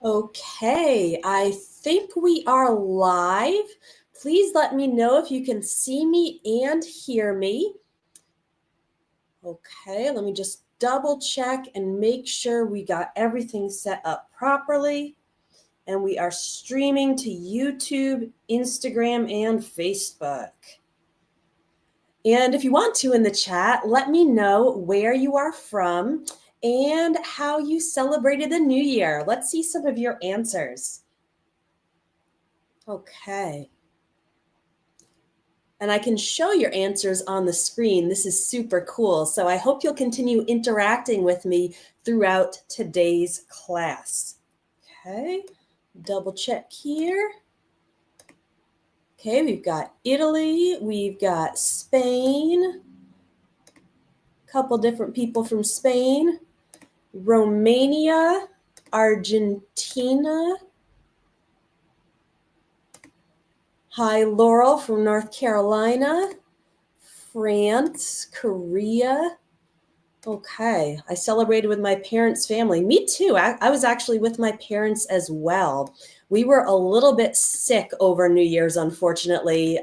Okay, I think we are live. Please let me know if you can see me and hear me. Okay, let me just double check and make sure we got everything set up properly. And we are streaming to YouTube, Instagram, and Facebook. And if you want to in the chat, let me know where you are from and how you celebrated the new year. Let's see some of your answers. Okay. And I can show your answers on the screen. This is super cool. So I hope you'll continue interacting with me throughout today's class. Okay, double check here. Okay, we've got Italy, we've got Spain, a couple different people from Spain, Romania, Argentina. Hi, Laurel from North Carolina, France, Korea. Okay, I celebrated with my parents' family. Me too. I was actually with my parents as well. We were a little bit sick over New Year's, unfortunately.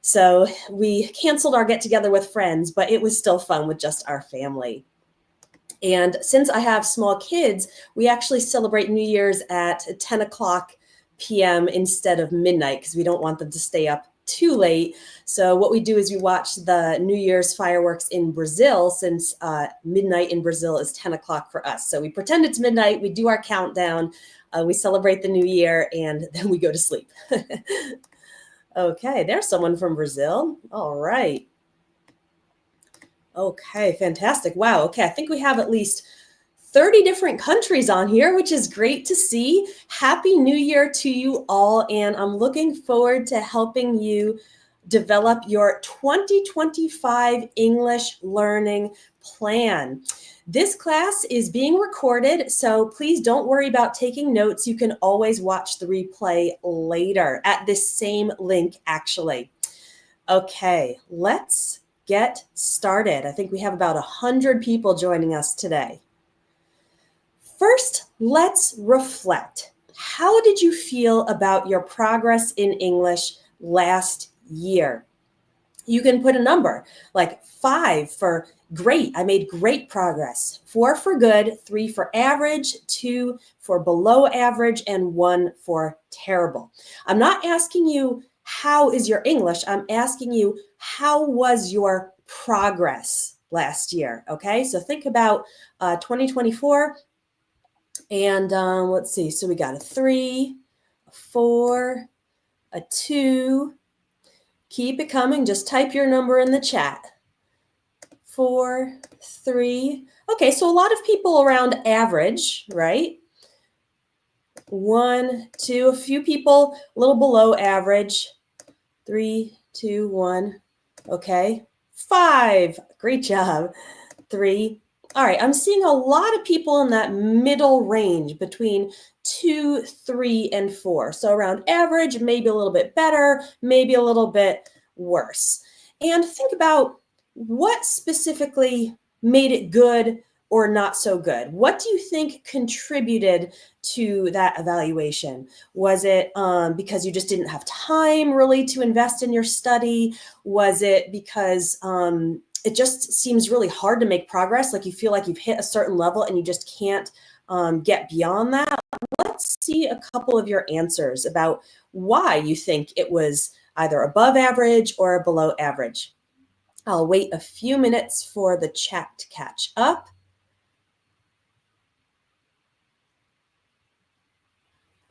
So we canceled our get together with friends, but it was still fun with just our family. And since I have small kids, we actually celebrate New Year's at 10 o'clock p.m. instead of midnight because we don't want them to stay up too late. So what we do is we watch the New Year's fireworks in Brazil, since midnight in Brazil is 10 o'clock for us. So we pretend it's midnight, we do our countdown, we celebrate the new year, and then we go to sleep. Okay, there's someone from Brazil. All right. Okay, fantastic. Wow. Okay, I think we have at least 30 different countries on here, which is great to see. Happy New Year to you all, and I'm looking forward to helping you develop your 2025 English learning plan. This class is being recorded, so please don't worry about taking notes. You can always watch the replay later at this same link, actually. Okay, let's get started. I think we have about 100 people joining us today. First, let's reflect. How did you feel about your progress in English last year? You can put a number, like 5 for great, I made great progress, 4 for good, 3 for average, 2 for below average, and 1 for terrible. I'm not asking you how is your English, I'm asking you how was your progress last year, okay? So think about 2024, and let's see, so we got a 3, a 4, a 2. Keep it coming. Just type your number in the chat. 4, 3. Okay, so a lot of people around average, right? 1, 2. A few people a little below average. 3, 2, 1. Okay. 5. Great job. 3. All right, I'm seeing a lot of people in that middle range between 2, 3, and 4. So around average, maybe a little bit better, maybe a little bit worse. And think about what specifically made it good or not so good. What do you think contributed to that evaluation? Was it because you just didn't have time really to invest in your study? Was it because it just seems really hard to make progress, like you feel like you've hit a certain level and you just can't get beyond that? Let's see a couple of your answers about why you think it was either above average or below average. I'll wait a few minutes for the chat to catch up.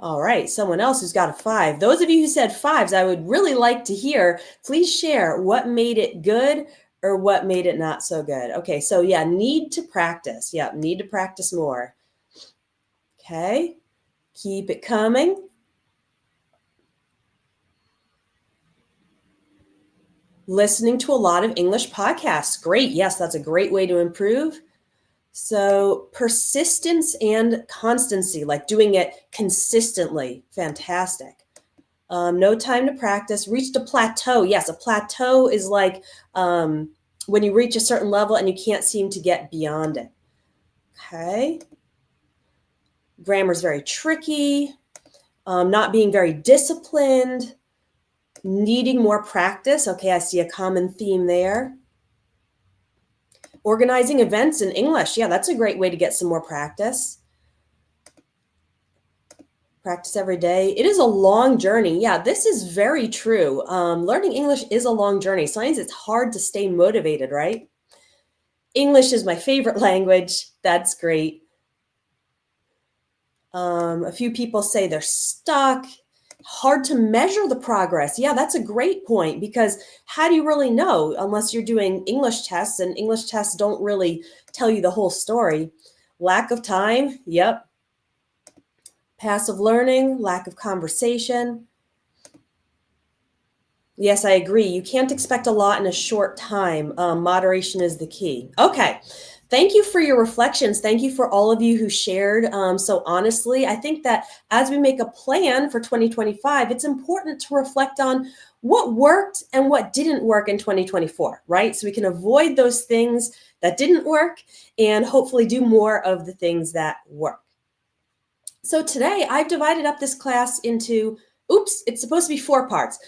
All right, someone else who's got a 5. Those of you who said 5s, I would really like to hear. Please share what made it good or what made it not so good. Okay, so yeah, need to practice. Yeah, need to practice more. Okay, keep it coming. Listening to a lot of English podcasts. Great. Yes, that's a great way to improve. So persistence and constancy, like doing it consistently. Fantastic. No time to practice. Reached a plateau. Yes, a plateau is like when you reach a certain level and you can't seem to get beyond it. Okay. Grammar is very tricky. Not being very disciplined. Needing more practice. Okay, I see a common theme there. Organizing events in English. Yeah, that's a great way to get some more practice. Practice every day. It is a long journey. Yeah, this is very true. Learning English is a long journey. Sometimes it's hard to stay motivated, right? English is my favorite language. That's great. A few people say they're stuck. Hard to measure the progress. Yeah, that's a great point, because how do you really know unless you're doing English tests, and English tests don't really tell you the whole story. Lack of time. Yep. Passive learning, lack of conversation. Yes, I agree. You can't expect a lot in a short time. Moderation is the key. Okay. Thank you for your reflections. Thank you for all of you who shared so honestly. I think that as we make a plan for 2025, it's important to reflect on what worked and what didn't work in 2024, right? So we can avoid those things that didn't work and hopefully do more of the things that work. So today I've divided up this class into, it's supposed to be 4 parts.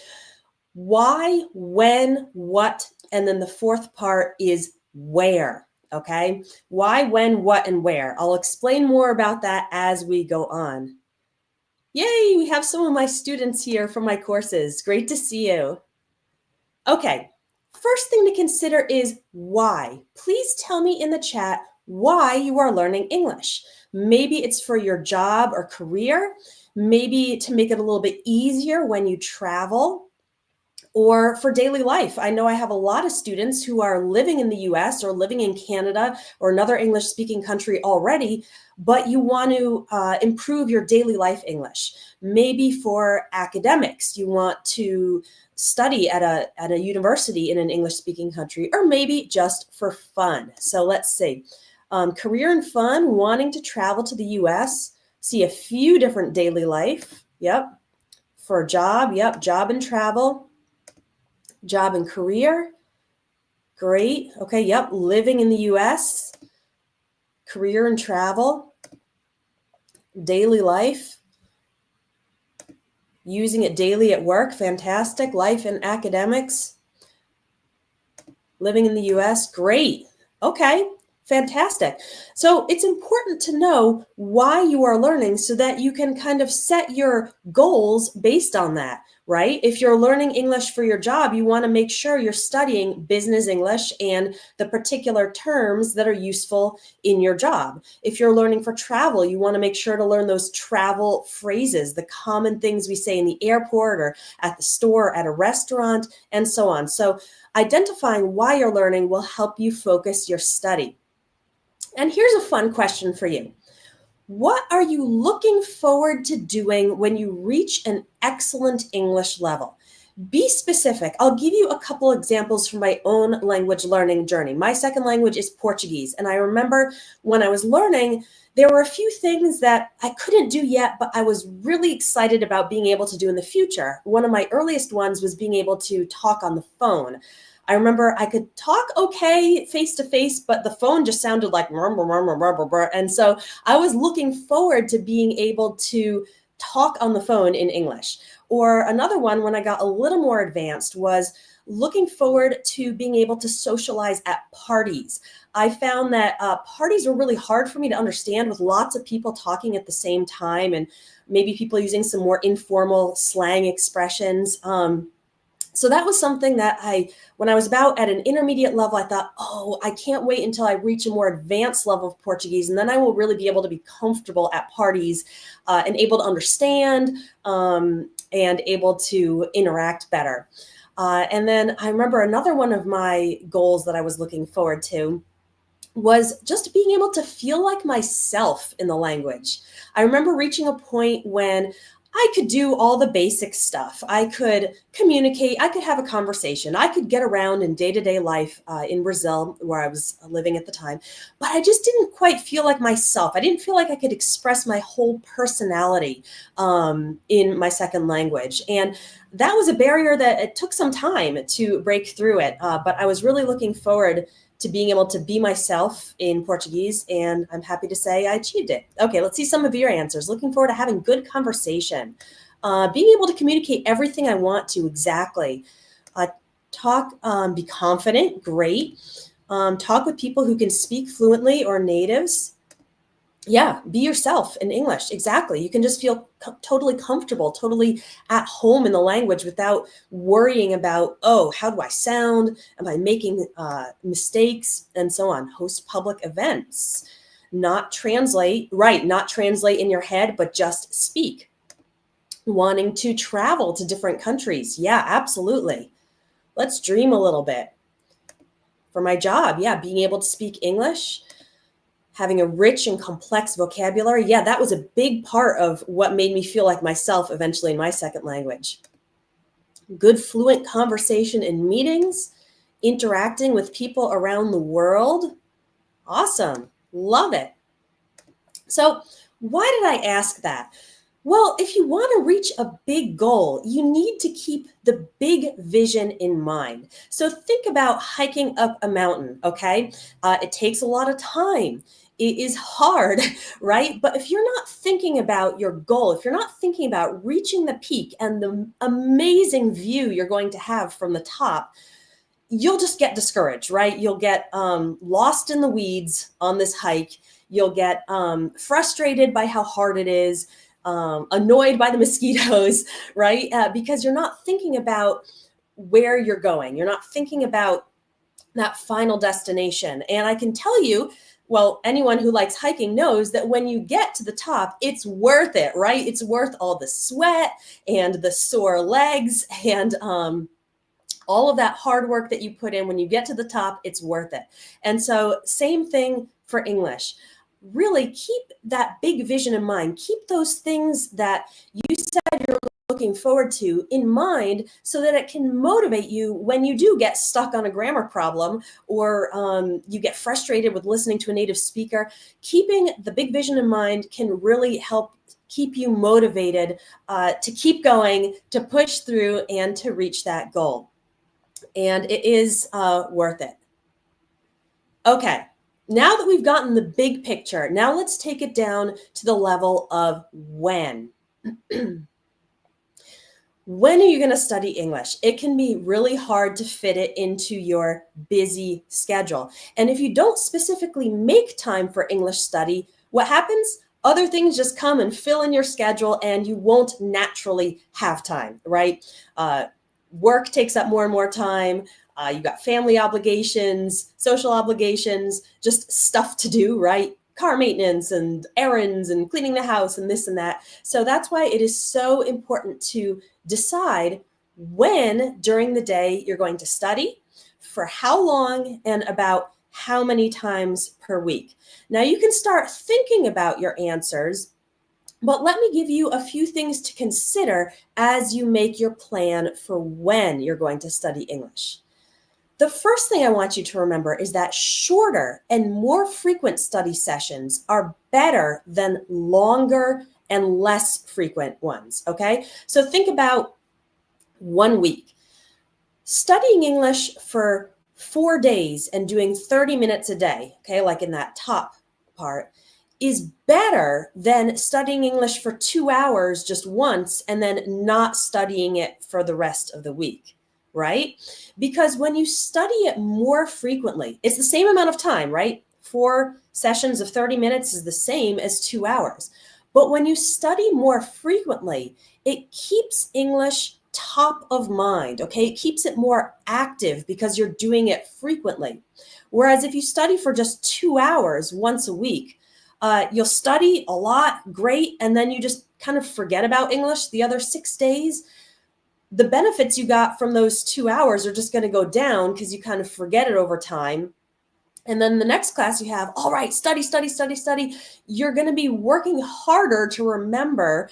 Why, when, what, and then the 4th part is where, okay? Why, when, what, and where. I'll explain more about that as we go on. Yay, we have some of my students here from my courses. Great to see you. Okay, first thing to consider is why. Please tell me in the chat why you are learning English. Maybe it's for your job or career, maybe to make it a little bit easier when you travel, or for daily life. I know I have a lot of students who are living in the US or living in Canada or another English-speaking country already, but you want to improve your daily life English. Maybe for academics, you want to study at a university in an English-speaking country, or maybe just for fun. So let's see. Career and fun, wanting to travel to the US, see a few different daily life. Yep. For a job, yep, job and travel. Job and career. Great. Okay, yep. Living in the US. Career and travel. Daily life. Using it daily at work. Fantastic. Life and academics. Living in the US. Great. Okay. Fantastic. So it's important to know why you are learning so that you can kind of set your goals based on that, right? If you're learning English for your job, you want to make sure you're studying business English and the particular terms that are useful in your job. If you're learning for travel, you want to make sure to learn those travel phrases, the common things we say in the airport or at the store, at a restaurant, and so on. So identifying why you're learning will help you focus your study. And here's a fun question for you. What are you looking forward to doing when you reach an excellent English level? Be specific. I'll give you a couple examples from my own language learning journey. My second language is Portuguese. And I remember when I was learning, there were a few things that I couldn't do yet, but I was really excited about being able to do in the future. One of my earliest ones was being able to talk on the phone. I remember I could talk okay face to face, but the phone just sounded like and so I was looking forward to being able to talk on the phone in English. Or another one, when I got a little more advanced, was looking forward to being able to socialize at parties. I found that parties were really hard for me to understand, with lots of people talking at the same time and maybe people using some more informal slang expressions. So that was something that when I was about at an intermediate level, I thought, oh, I can't wait until I reach a more advanced level of Portuguese, and then I will really be able to be comfortable at parties and able to understand and able to interact better. And then I remember another one of my goals that I was looking forward to was just being able to feel like myself in the language. I remember reaching a point when I could do all the basic stuff. I could communicate, I could have a conversation, I could get around in day-to-day life in Brazil, where I was living at the time, but I just didn't quite feel like myself. I didn't feel like I could express my whole personality in my second language. And that was a barrier that it took some time to break through it, but I was really looking forward to being able to be myself in Portuguese, and I'm happy to say I achieved it. Okay, let's see some of your answers. Looking forward to having good conversation. Being able to communicate everything I want to, exactly. Be confident, great. Talk with people who can speak fluently or natives. Yeah, be yourself in English. Exactly. You can just feel totally comfortable, totally at home in the language without worrying about, oh, how do I sound? Am I making mistakes? And so on. Host public events. Not translate, right, not translate in your head, but just speak. Wanting to travel to different countries. Yeah, absolutely. Let's dream a little bit. For my job, yeah, being able to speak English, having a rich and complex vocabulary. Yeah, that was a big part of what made me feel like myself eventually in my second language. Good fluent conversation in meetings, interacting with people around the world. Awesome. Love it. So, why did I ask that? Well, if you want to reach a big goal, you need to keep the big vision in mind. So think about hiking up a mountain, okay? It takes a lot of time. It is hard, right? But if you're not thinking about your goal, if you're not thinking about reaching the peak and the amazing view you're going to have from the top, you'll just get discouraged, right? You'll get lost in the weeds on this hike. You'll get frustrated by how hard it is, annoyed by the mosquitoes, right? Because you're not thinking about where you're going. You're not thinking about that final destination. And I can tell you, well, anyone who likes hiking knows that when you get to the top, it's worth it, right? It's worth all the sweat and the sore legs and all of that hard work that you put in. When you get to the top, it's worth it. And so same thing for English. Really keep that big vision in mind. Keep those things that you said you're looking forward to in mind so that it can motivate you when you do get stuck on a grammar problem or you get frustrated with listening to a native speaker. Keeping the big vision in mind can really help keep you motivated to keep going, to push through, and to reach that goal. And it is worth it. Okay, now that we've gotten the big picture, now let's take it down to the level of when. When are you going to study English? It can be really hard to fit it into your busy schedule. And if you don't specifically make time for English study, what happens? Other things just come and fill in your schedule and you won't naturally have time, right? Work takes up more and more time. You got family obligations, social obligations, just stuff to do, right? Car maintenance and errands and cleaning the house and this and that. So that's why it is so important to decide when during the day you're going to study, for how long, and about how many times per week. Now you can start thinking about your answers, but let me give you a few things to consider as you make your plan for when you're going to study English. The first thing I want you to remember is that shorter and more frequent study sessions are better than longer and less frequent ones, okay? So think about 1 week. Studying English for 4 days and doing 30 minutes a day, okay, like in that top part, is better than studying English for 2 hours just once and then not studying it for the rest of the week, right? Because when you study it more frequently, it's the same amount of time, right? 4 sessions of 30 minutes is the same as 2 hours. But when you study more frequently, it keeps English top of mind, okay? It keeps it more active because you're doing it frequently. Whereas if you study for just 2 hours once a week, you'll study a lot, great, and then you just kind of forget about English the other 6 days. The benefits you got from those 2 hours are just going to go down because you kind of forget it over time. And then the next class you have, all right, study, study, study, study. You're going to be working harder to remember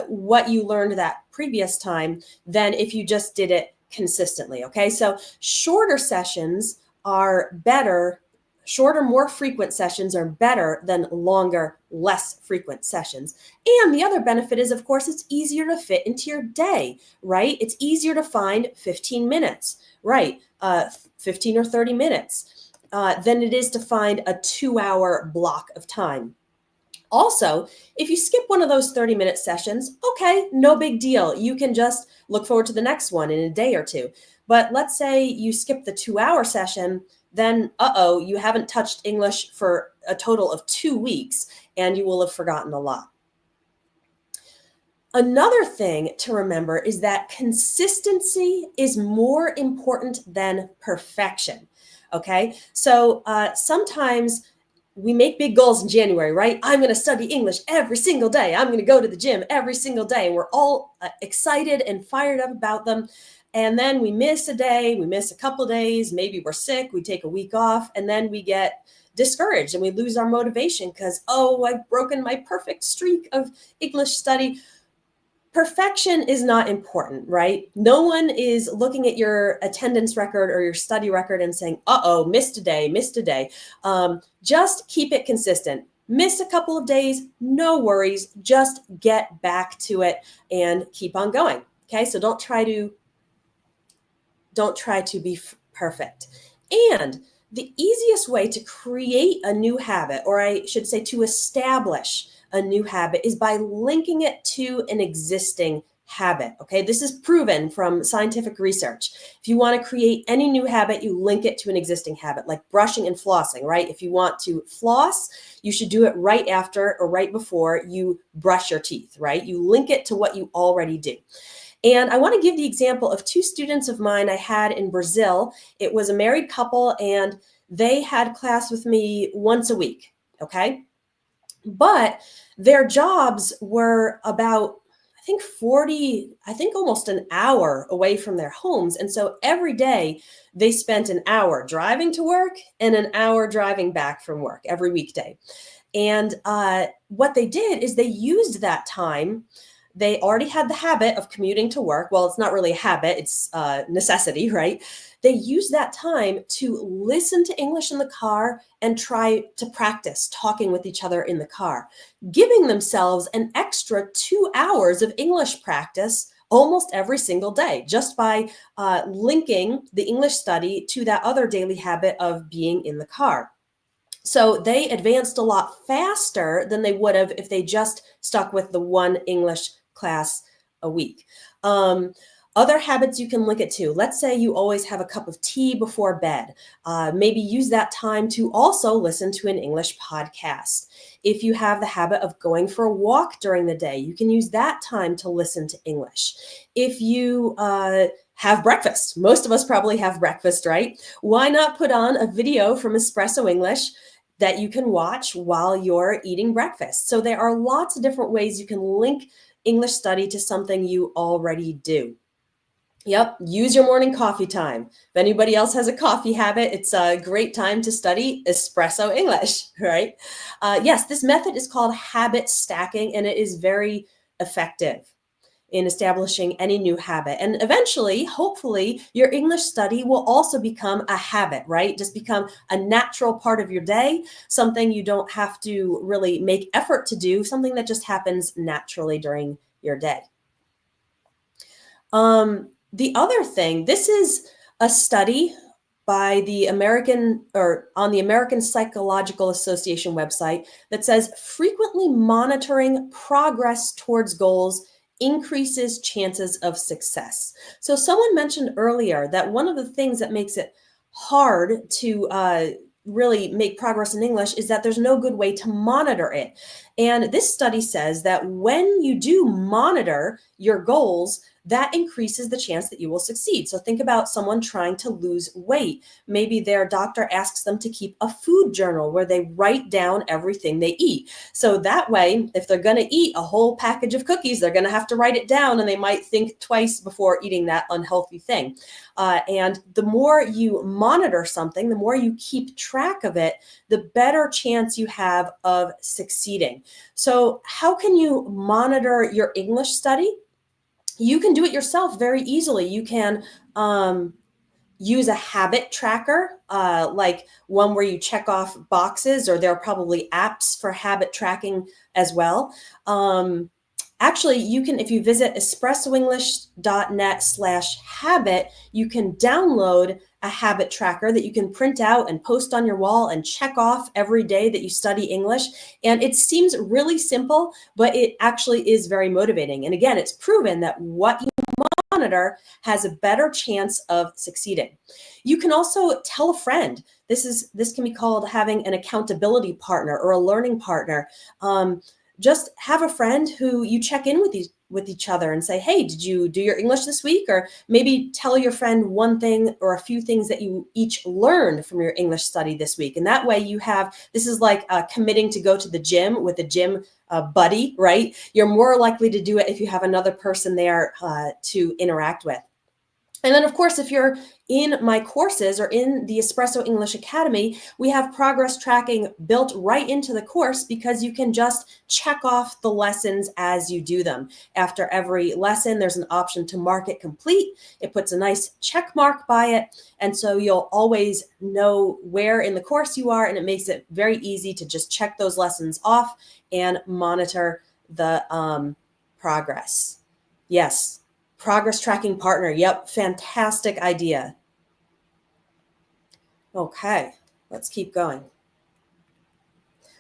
what you learned that previous time than if you just did it consistently, okay? So shorter sessions are better. Shorter, more frequent sessions are better than longer, less frequent sessions. And the other benefit is, of course, it's easier to fit into your day, right? It's easier to find 15 minutes, right? 15 or 30 minutes. than it is to find a 2-hour block of time. Also, if you skip one of those 30-minute sessions, okay, no big deal. You can just look forward to the next one in a day or two. But let's say you skip the 2-hour session, then you haven't touched English for a total of 2 weeks, and you will have forgotten a lot. Another thing to remember is that consistency is more important than perfection. Okay, so sometimes we make big goals in January, right? I'm going to study English every single day. I'm going to go to the gym every single day. And we're all excited and fired up about them. And then we miss a day, we miss a couple days, maybe we're sick, we take a week off, and then we get discouraged and we lose our motivation because, I've broken my perfect streak of English study. Perfection is not important, right? No one is looking at your attendance record or your study record and saying, missed a day. Just keep it consistent. Miss a couple of days, no worries. Just get back to it and keep on going. Okay, so don't try to be perfect. And the easiest way to create a new habit, or I should say to establish a new habit, is by linking it to an existing habit. Okay, this is proven from scientific research. If you want to create any new habit, you link it to an existing habit, like brushing and flossing, right? If you want to floss, you should do it right after or right before you brush your teeth, right? You link it to what you already do. And I want to give the example of 2 students of mine I had in Brazil. It was a married couple, and they had class with me once a week, okay? But their jobs were about, almost an hour away from their homes. And so every day they spent an hour driving to work and an hour driving back from work every weekday. And what they did is they used that time. They already had the habit of commuting to work. Well, it's not really a habit, it's a necessity, right? They use that time to listen to English in the car and try to practice talking with each other in the car, giving themselves an extra 2 hours of English practice almost every single day, just by linking the English study to that other daily habit of being in the car. So they advanced a lot faster than they would have if they just stuck with the one English class a week. Other habits you can link it to. Let's say you always have a cup of tea before bed. Maybe use that time to also listen to an English podcast. If you have the habit of going for a walk during the day, you can use that time to listen to English. If you have breakfast, most of us probably have breakfast, right? Why not put on a video from Espresso English that you can watch while you're eating breakfast? So there are lots of different ways you can link English study to something you already do. Yep, use your morning coffee time. If anybody else has a coffee habit, it's a great time to study Espresso English, right? Yes, this method is called habit stacking, and it is very effective in establishing any new habit. And eventually, hopefully, your English study will also become a habit, right? Just become a natural part of your day, something you don't have to really make effort to do, something that just happens naturally during your day. The other thing, this is a study by the on the American Psychological Association website that says frequently monitoring progress towards goals increases chances of success. So someone mentioned earlier that one of the things that makes it hard to really make progress in English is that there's no good way to monitor it. And this study says that when you do monitor your goals, that increases the chance that you will succeed. So think about someone trying to lose weight. Maybe their doctor asks them to keep a food journal where they write down everything they eat. So that way, if they're going to eat a whole package of cookies, they're going to have to write it down, and they might think twice before eating that unhealthy thing. And the more you monitor something, the more you keep track of it, the better chance you have of succeeding. So how can you monitor your English study? You can do it yourself very easily. You can use a habit tracker, like one where you check off boxes, or there are probably apps for habit tracking as well. Actually, you can, if you visit espressoenglish.net/habit, you can download a habit tracker that you can print out and post on your wall and check off every day that you study English. And it seems really simple, but it actually is very motivating. And again, it's proven that what you monitor has a better chance of succeeding. You can also tell a friend. This can be called having an accountability partner or a learning partner. Just have a friend who you check in with each other and say, hey, did you do your English this week? Or maybe tell your friend one thing or a few things that you each learned from your English study this week. And that way you have, this is like committing to go to the gym with a gym buddy, right? You're more likely to do it if you have another person there to interact with. And then, of course, if you're in my courses or in the Espresso English Academy, we have progress tracking built right into the course because you can just check off the lessons as you do them. After every lesson, there's an option to mark it complete. It puts a nice check mark by it. And so you'll always know where in the course you are, and it makes it very easy to just check those lessons off and monitor the progress. Yes. Progress tracking partner. Yep. Fantastic idea. Okay, let's keep going.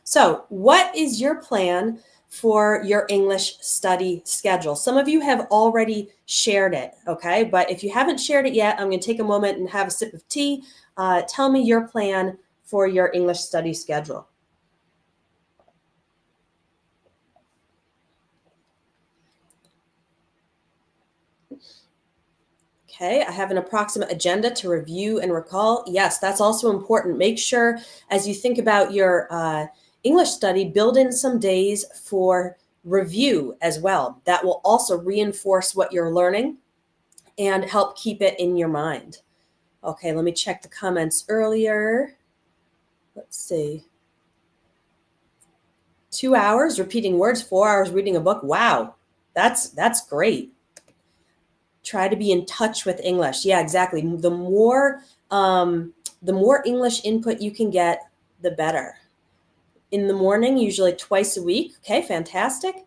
So what is your plan for your English study schedule? Some of you have already shared it, okay? But if you haven't shared it yet, I'm going to take a moment and have a sip of tea. Tell me your plan for your English study schedule. Okay, I have an approximate agenda to review and recall. Yes, that's also important. Make sure as you think about your English study, build in some days for review as well. That will also reinforce what you're learning and help keep it in your mind. Okay, let me check the comments earlier. Let's see. 2 hours repeating words, 4 hours reading a book. Wow, that's great. Try to be in touch with English. Yeah, exactly. The more English input you can get, the better. In the morning, usually twice a week. Okay, fantastic.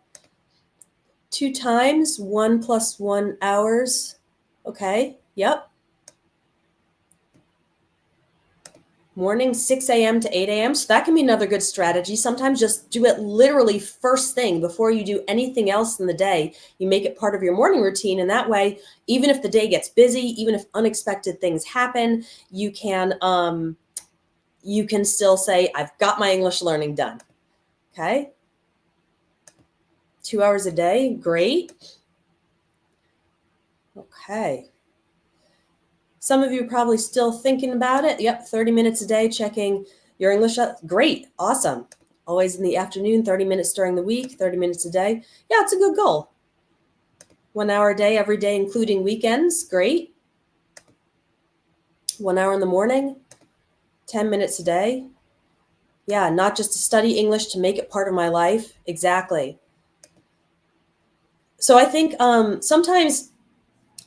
2 times, 1 + 1 hours. Okay, yep. Morning, 6 a.m. to 8 a.m. So that can be another good strategy. Sometimes just do it literally first thing before you do anything else in the day. You make it part of your morning routine. And that way, even if the day gets busy, even if unexpected things happen, you can still say, I've got my English learning done. Okay. 2 hours a day. Great. Okay. Some of you are probably still thinking about it. Yep, 30 minutes a day checking your English. Great, awesome. Always in the afternoon, 30 minutes during the week, 30 minutes a day. Yeah, it's a good goal. 1 hour a day, every day, including weekends. Great. 1 hour in the morning, 10 minutes a day. Yeah, not just to study English, to make it part of my life. Exactly. So I think sometimes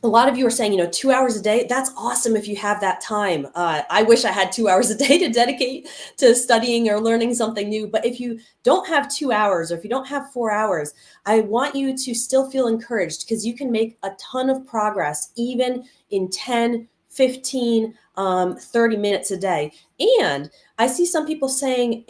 a lot of you are saying, 2 hours a day, that's awesome if you have that time. I wish I had 2 hours a day to dedicate to studying or learning something new. But if you don't have 2 hours or if you don't have 4 hours, I want you to still feel encouraged because you can make a ton of progress even in 10, 15, 30 minutes a day. And I see some people saying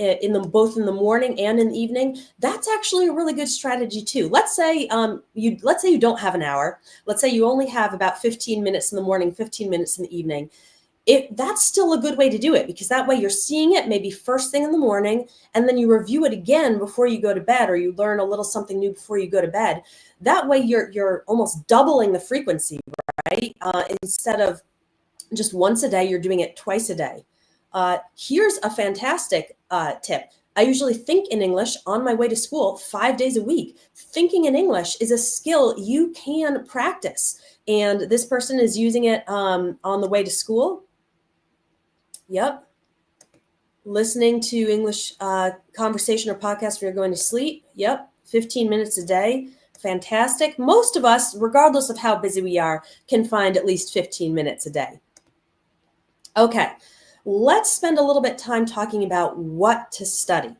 both in the morning and in the evening, that's actually a really good strategy too. Let's say you don't have an hour. Let's say you only have about 15 minutes in the morning, 15 minutes in the evening. That's still a good way to do it because that way you're seeing it maybe first thing in the morning and then you review it again before you go to bed, or you learn a little something new before you go to bed. That way you're almost doubling the frequency, right? Instead of just once a day, you're doing it twice a day. Here's a fantastic tip. I usually think in English on my way to school 5 days a week. Thinking in English is a skill you can practice. And this person is using it on the way to school. Yep. Listening to English conversation or podcast when you're going to sleep. Yep. 15 minutes a day. Fantastic. Most of us, regardless of how busy we are, can find at least 15 minutes a day. Okay, let's spend a little bit of time talking about what to study.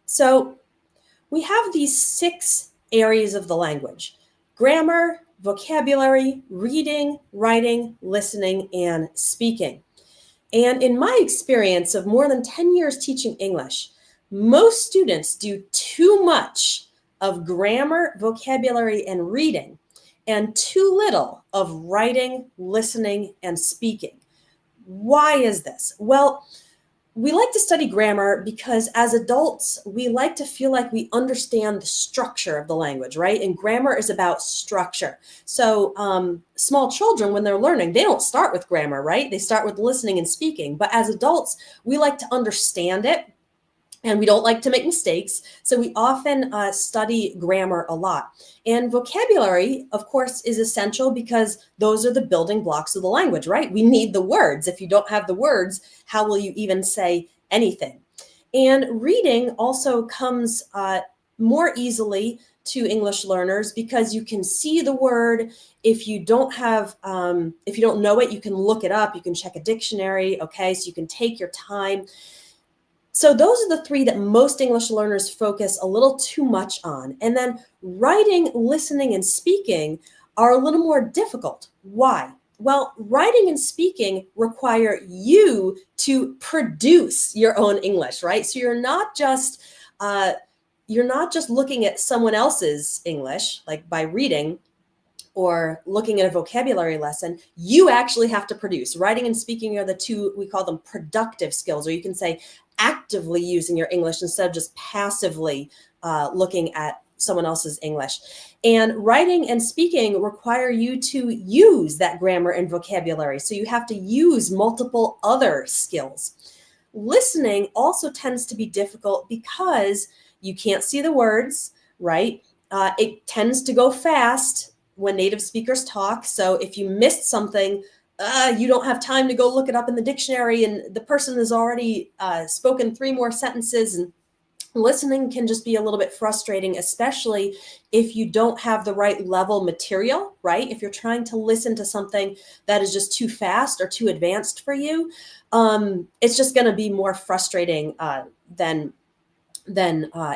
So we have these 6 areas of the language: grammar, vocabulary, reading, writing, listening, and speaking. And in my experience of more than 10 years teaching English, most students do too much of grammar, vocabulary, and reading, and too little of writing, listening, and speaking. Why is this? Well, we like to study grammar because as adults, we like to feel like we understand the structure of the language, right? And grammar is about structure. So small children, when they're learning, they don't start with grammar, right? They start with listening and speaking. But as adults, we like to understand it, and we don't like to make mistakes. So we often study grammar a lot. And vocabulary, of course, is essential because those are the building blocks of the language, right? We need the words. If you don't have the words, how will you even say anything? And reading also comes more easily to English learners because you can see the word. If you don't know it, you can look it up. You can check a dictionary, okay? So you can take your time. So those are the three that most English learners focus a little too much on. And then writing, listening, and speaking are a little more difficult. Why? Well, writing and speaking require you to produce your own English, right? So you're not just looking at someone else's English, like by reading or looking at a vocabulary lesson. You actually have to produce. Writing and speaking are the two, we call them productive skills, or you can say actively using your English instead of just passively looking at someone else's English. And writing and speaking require you to use that grammar and vocabulary. So you have to use multiple other skills. Listening also tends to be difficult because you can't see the words, right? It tends to go fast when native speakers talk. So if you missed something, you don't have time to go look it up in the dictionary, and the person has already spoken 3 more sentences. And listening can just be a little bit frustrating, especially if you don't have the right level material, right? If you're trying to listen to something that is just too fast or too advanced for you, it's just going to be more frustrating than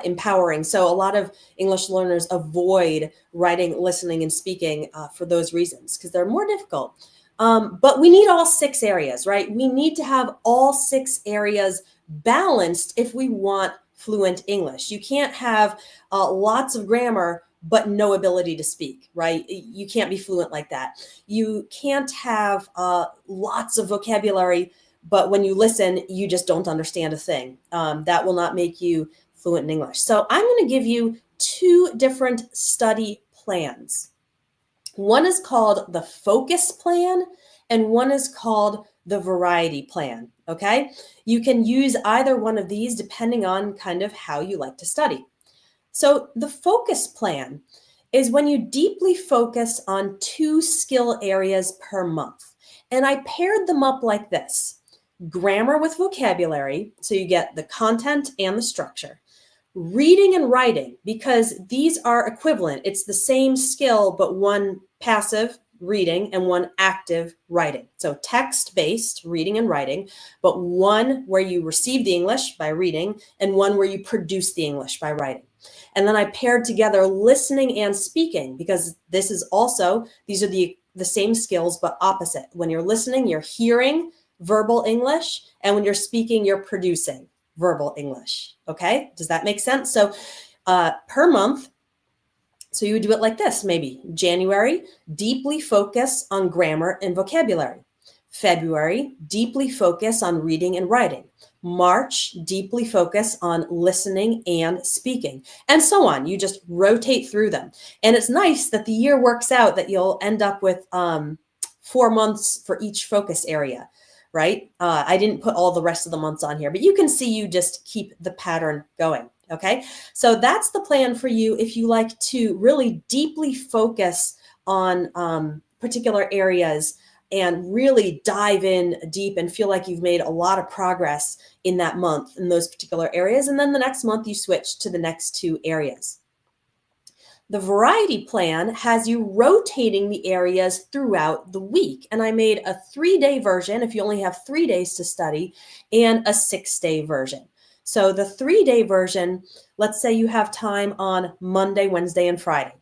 empowering. So a lot of English learners avoid writing, listening, and speaking for those reasons, because they're more difficult. But we need all 6 areas, right? We need to have all 6 areas balanced if we want fluent English. You can't have lots of grammar but no ability to speak, right? You can't be fluent like that. You can't have lots of vocabulary, but when you listen, you just don't understand a thing. That will not make you fluent in English. So I'm going to give you 2 different study plans. One is called the focus plan, and one is called the variety plan, okay? You can use either one of these depending on kind of how you like to study. So the focus plan is when you deeply focus on 2 skill areas per month. And I paired them up like this: grammar with vocabulary, so you get the content and the structure; reading and writing, because these are equivalent. It's the same skill, but one passive, reading, and one active, writing. So text-based reading and writing, but one where you receive the English by reading and one where you produce the English by writing. And then I paired together listening and speaking, because these are the same skills, but opposite. When you're listening, you're hearing verbal English, and when you're speaking, you're producing verbal English. Okay, does that make sense? So per month, so you would do it like this: maybe January, deeply focus on grammar and vocabulary; February, deeply focus on reading and writing; March, deeply focus on listening and speaking, and so on. You just rotate through them. And it's nice that the year works out that you'll end up with 4 months for each focus area, right? I didn't put all the rest of the months on here, but you can see you just keep the pattern going, okay? So that's the plan for you if you like to really deeply focus on particular areas and really dive in deep and feel like you've made a lot of progress in that month in those particular areas. And then the next month you switch to the next 2 areas. The variety plan has you rotating the areas throughout the week. And I made a 3-day version if you only have 3 days to study, and a 6-day version. So the 3-day version, let's say you have time on Monday, Wednesday, and Friday.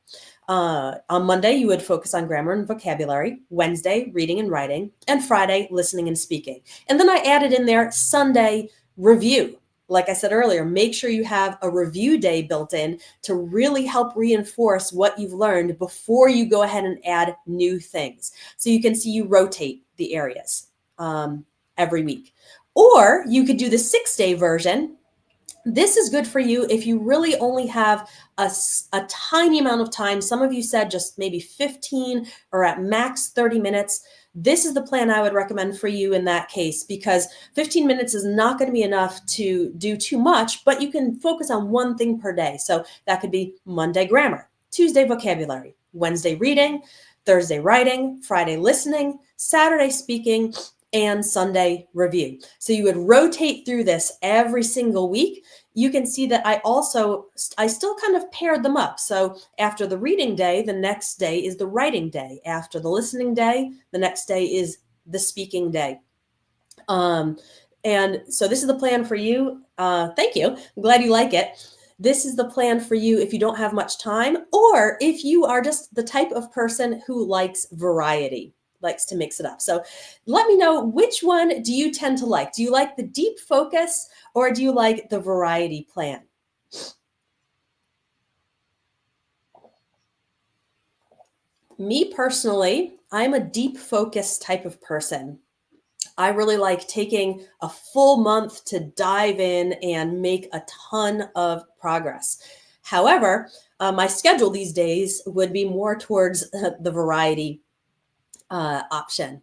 On Monday, you would focus on grammar and vocabulary. Wednesday, reading and writing. And Friday, listening and speaking. And then I added in there Sunday, review. Like I said earlier, make sure you have a review day built in to really help reinforce what you've learned before you go ahead and add new things. So you can see you rotate the areas every week. Or you could do the 6-day version. This is good for you if you really only have a tiny amount of time. Some of you said just maybe 15 or at max 30 minutes. This is the plan I would recommend for you in that case, because 15 minutes is not going to be enough to do too much, but you can focus on one thing per day. So that could be Monday grammar, Tuesday vocabulary, Wednesday reading, Thursday writing, Friday listening, Saturday speaking, and Sunday review. So you would rotate through this every single week. You can see that I still kind of paired them up. So after the reading day, the next day is the writing day. After the listening day, the next day is the speaking day. And so this is the plan for you. Thank you. I'm glad you like it. This is the plan for you if you don't have much time, or if you are just the type of person who likes variety, likes to mix it up. So let me know, which one do you tend to like? Do you like the deep focus, or do you like the variety plan? Me personally, I'm a deep focus type of person. I really like taking a full month to dive in and make a ton of progress. However, my schedule these days would be more towards the variety option.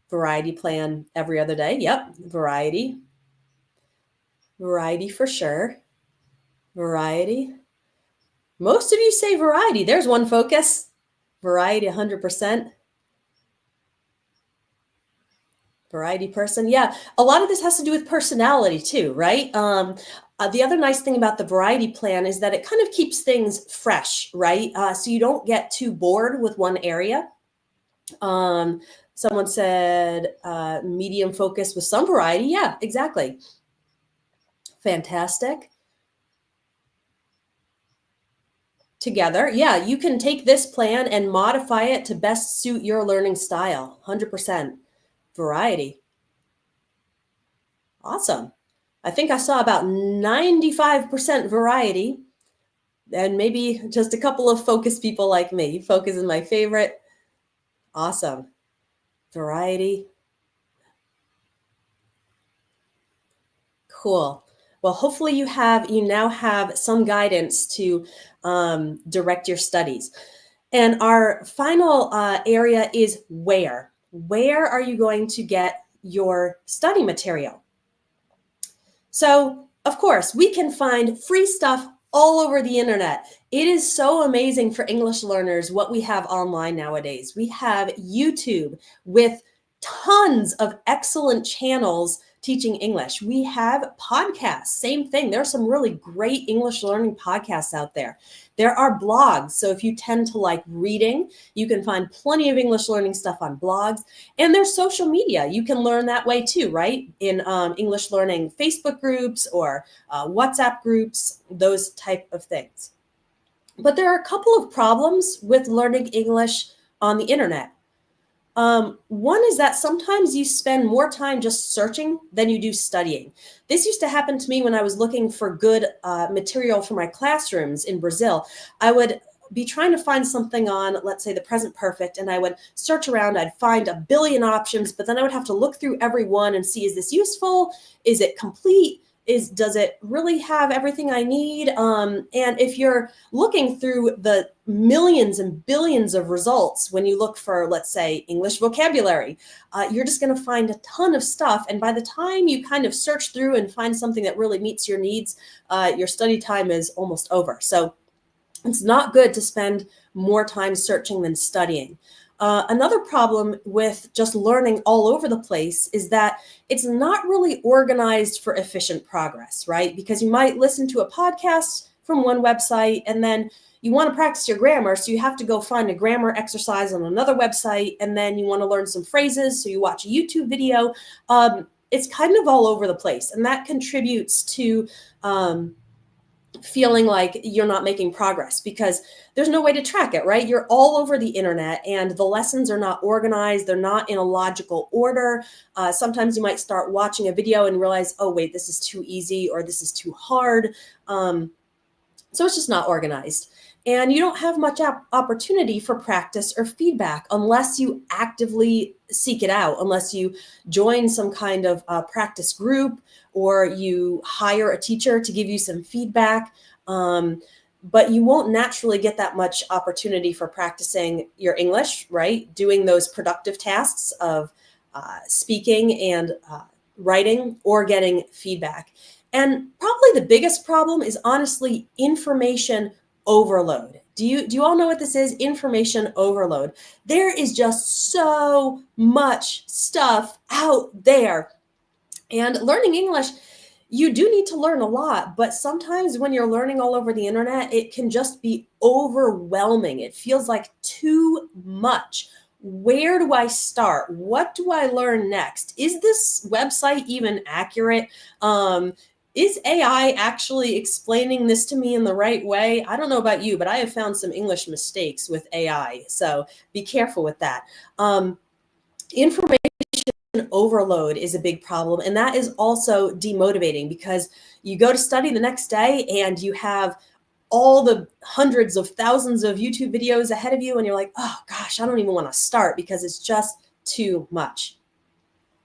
Variety plan every other day. Yep, variety. Variety for sure. Variety. Most of you say variety. There's one focus. Variety 100%. Variety person. Yeah, a lot of this has to do with personality too, right? The other nice thing about the variety plan is that it kind of keeps things fresh, right? So you don't get too bored with one area. Someone said medium focus with some variety. Yeah, exactly. Fantastic. Together. Yeah, you can take this plan and modify it to best suit your learning style. 100%. Variety. Awesome. I think I saw about 95% variety, and maybe just a couple of focus people like me. Focus is my favorite. Awesome. Variety. Cool. Well, hopefully you now have some guidance to direct your studies. And our final area is where. Where are you going to get your study material? So, of course, we can find free stuff all over the internet. It is so amazing for English learners what we have online nowadays. We have YouTube with tons of excellent channels teaching English. We have podcasts, same thing. There are some really great English learning podcasts out there. There are blogs. So if you tend to like reading, you can find plenty of English learning stuff on blogs. And there's social media. You can learn that way too, right? In English learning Facebook groups or WhatsApp groups, those type of things. But there are a couple of problems with learning English on the internet. One is that sometimes you spend more time just searching than you do studying. This used to happen to me when I was looking for good material for my classrooms in Brazil. I would be trying to find something on, let's say, the present perfect, and I would search around. I'd find a billion options, but then I would have to look through every one and see, is this useful? Is it complete? Does it really have everything I need? And if you're looking through the millions and billions of results, when you look for, let's say, English vocabulary, you're just going to find a ton of stuff. And by the time you kind of search through and find something that really meets your needs, your study time is almost over. So it's not good to spend more time searching than studying. Another problem with just learning all over the place is that it's not really organized for efficient progress, right? Because you might listen to a podcast from one website and then you want to practice your grammar, so you have to go find a grammar exercise on another website, and then you want to learn some phrases, so you watch a YouTube video. it's kind of all over the place. And that contributes to feeling like you're not making progress because there's no way to track it, right? You're all over the internet and the lessons are not organized. They're not in a logical order. Sometimes you might start watching a video and realize, oh, wait, this is too easy or this is too hard. So it's just not organized. And you don't have much opportunity for practice or feedback unless you actively seek it out, unless you join some kind of practice group or you hire a teacher to give you some feedback. But you won't naturally get that much opportunity for practicing your English, right? Doing those productive tasks of speaking and writing or getting feedback. And probably the biggest problem is honestly information overload. Do you all know what this is? Information overload. There is just so much stuff out there. And learning English, you do need to learn a lot, but sometimes when you're learning all over the internet, it can just be overwhelming. It feels like too much. Where do I start? What do I learn next? Is this website even accurate? Is AI actually explaining this to me in the right way? I don't know about you, but I have found some English mistakes with AI. So be careful with that. Information overload is a big problem. And that is also demotivating because you go to study the next day and you have all the hundreds of thousands of YouTube videos ahead of you. And you're like, oh gosh, I don't even want to start because it's just too much.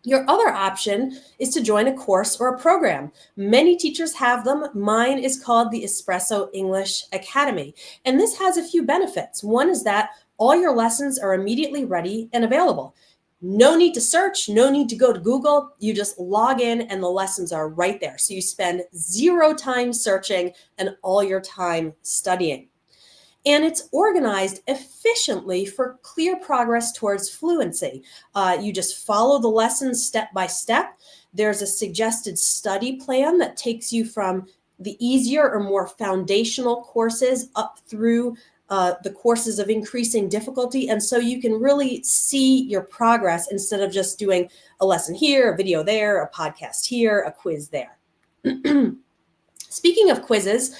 Your other option is to join a course or a program. Many teachers have them. Mine is called the Espresso English Academy. And this has a few benefits. One is that all your lessons are immediately ready and available. No need to search, no need to go to Google. You just log in and the lessons are right there. So you spend 0 time searching and all your time studying. And it's organized efficiently for clear progress towards fluency. You just follow the lessons step by step. There's a suggested study plan that takes you from the easier or more foundational courses up through the courses of increasing difficulty. And so you can really see your progress instead of just doing a lesson here, a video there, a podcast here, a quiz there. Speaking of quizzes,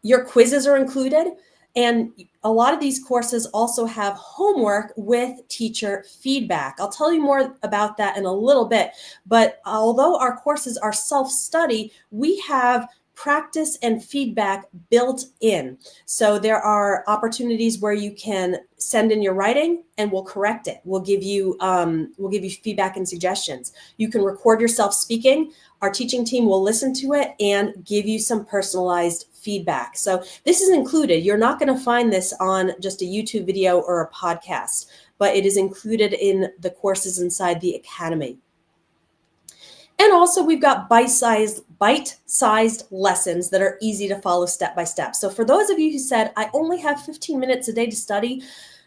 your quizzes are included. And a lot of these courses also have homework with teacher feedback. I'll tell you more about that in a little bit. But although our courses are self-study, we have practice and feedback built in. So there are opportunities where you can send in your writing and we'll correct it. We'll give you feedback and suggestions. You can record yourself speaking. Our teaching team will listen to it and give you some personalized feedback. So this is included. You're not going to find this on just a YouTube video or a podcast, but it is included in the courses inside the Academy. And also we've got bite-sized lessons that are easy to follow step by step. So for those of you who said, I only have 15 minutes a day to study,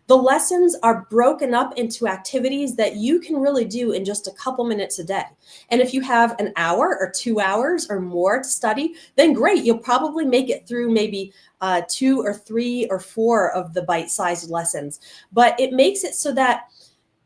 the lessons are broken up into activities that you can really do in just a couple minutes a day. And if you have an hour or 2 hours or more to study, then great. You'll probably make it through maybe 2 or 3 or 4 of the bite-sized lessons. But it makes it so that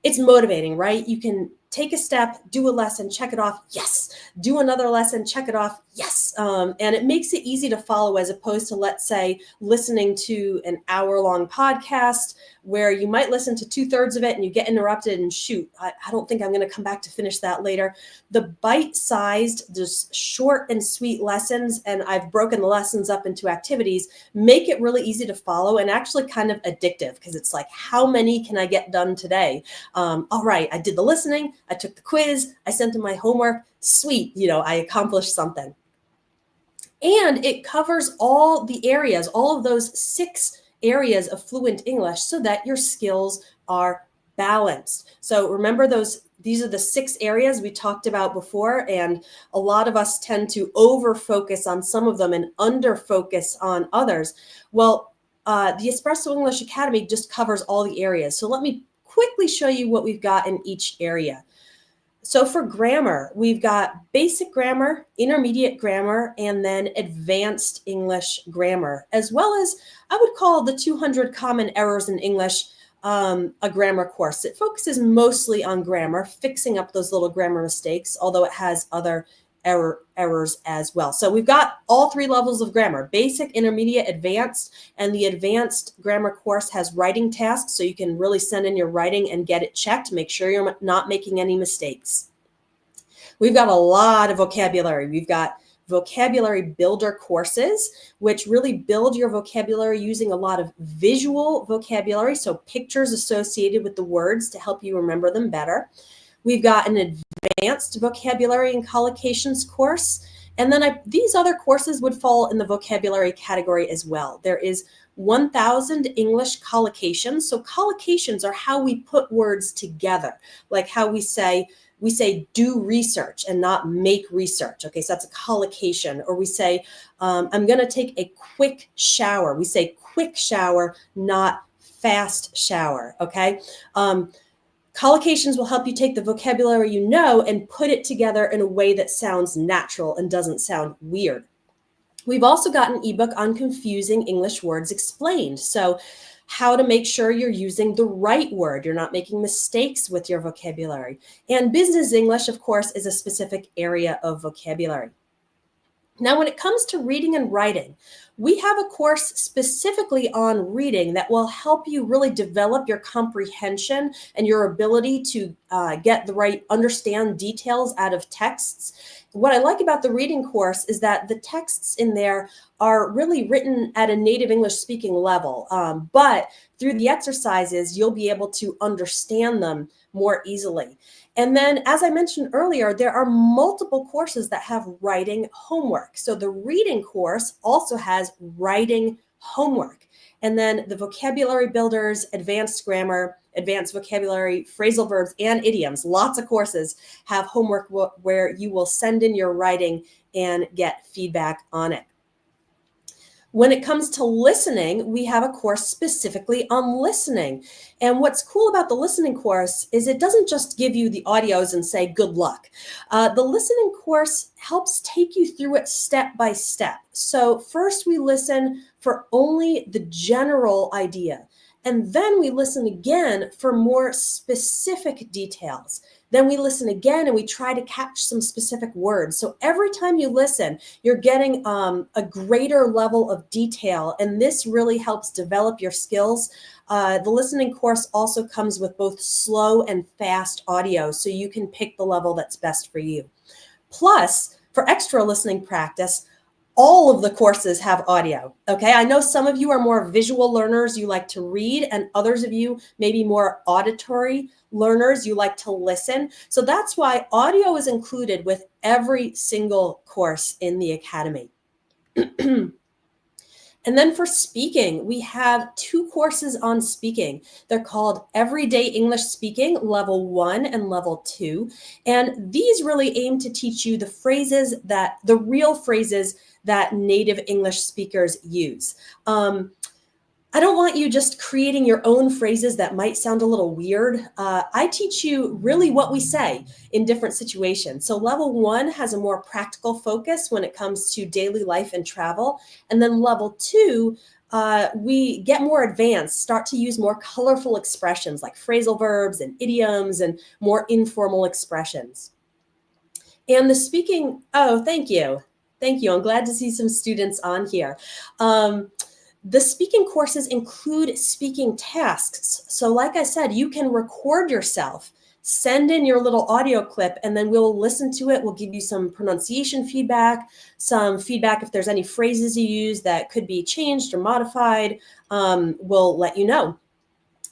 it's motivating, right? You can take a step, do a lesson, check it off. Yes. Do another lesson, check it off. Yes. And it makes it easy to follow as opposed to, let's say, listening to an hour-long podcast where you might listen to 2/3 of it and you get interrupted and shoot, I don't think I'm going to come back to finish that later. The bite-sized, just short and sweet lessons, and I've broken the lessons up into activities, make it really easy to follow and actually kind of addictive because it's like, how many can I get done today? All right, I did the listening, I took the quiz, I sent in my homework, sweet, I accomplished something. And it covers all the areas, all of those 6 areas of fluent English so that your skills are balanced. So remember these are the 6 areas we talked about before, and a lot of us tend to over-focus on some of them and under-focus on others. Well, the Espresso English Academy just covers all the areas. So let me quickly show you what we've got in each area. So for grammar, we've got basic grammar, intermediate grammar, and then advanced English grammar, as well as I would call the 200 common errors in English. a grammar course. It focuses mostly on grammar, fixing up those little grammar mistakes, although it has other errors as well. So we've got all three levels of grammar: basic, intermediate, advanced, and the advanced grammar course has writing tasks, so you can really send in your writing and get it checked, make sure you're not making any mistakes. We've got a lot of vocabulary. We've got vocabulary builder courses, which really build your vocabulary using a lot of visual vocabulary, so pictures associated with the words to help you remember them better. We've got an advanced vocabulary and collocations course. And then these other courses would fall in the vocabulary category as well. There is 1,000 English collocations. So collocations are how we put words together, like how we say do research and not make research. Okay, so that's a collocation. Or we say, I'm going to take a quick shower. We say quick shower, not fast shower. Okay. Collocations will help you take the vocabulary you know and put it together in a way that sounds natural and doesn't sound weird. We've also got an ebook on confusing English words explained. So how to make sure you're using the right word, you're not making mistakes with your vocabulary. And business English, of course, is a specific area of vocabulary. Now, when it comes to reading and writing, we have a course specifically on reading that will help you really develop your comprehension and your ability to understand details out of texts. What I like about the reading course is that the texts in there are really written at a native English speaking level, but through the exercises, you'll be able to understand them more easily. And then, as I mentioned earlier, there are multiple courses that have writing homework. So the reading course also has writing homework. And then the vocabulary builders, advanced grammar, advanced vocabulary, phrasal verbs, and idioms, lots of courses have homework where you will send in your writing and get feedback on it. When it comes to listening, we have a course specifically on listening. And what's cool about the listening course is it doesn't just give you the audios and say, good luck. The listening course helps take you through it step by step. So first we listen for only the general idea. And then we listen again for more specific details. Then we listen again and we try to catch some specific words. So every time you listen, you're getting a greater level of detail, and this really helps develop your skills. The listening course also comes with both slow and fast audio, so you can pick the level that's best for you. Plus, for extra listening practice, all of the courses have audio. Okay, I know some of you are more visual learners, you like to read, and others of you maybe more auditory learners, you like to listen. So that's why audio is included with every single course in the Academy. And then for speaking, we have 2 courses on speaking. They're called Everyday English Speaking, Level 1 and Level 2. And these really aim to teach you the real phrases that native English speakers use. I don't want you just creating your own phrases that might sound a little weird. I teach you really what we say in different situations. So level 1 has a more practical focus when it comes to daily life and travel. And then level 2, we get more advanced, start to use more colorful expressions like phrasal verbs and idioms and more informal expressions. And the speaking, oh, thank you. Thank you. I'm glad to see some students on here. The speaking courses include speaking tasks. So like I said, you can record yourself, send in your little audio clip, and then we'll listen to it. We'll give you some pronunciation feedback, some feedback if there's any phrases you use that could be changed or modified. We'll let you know.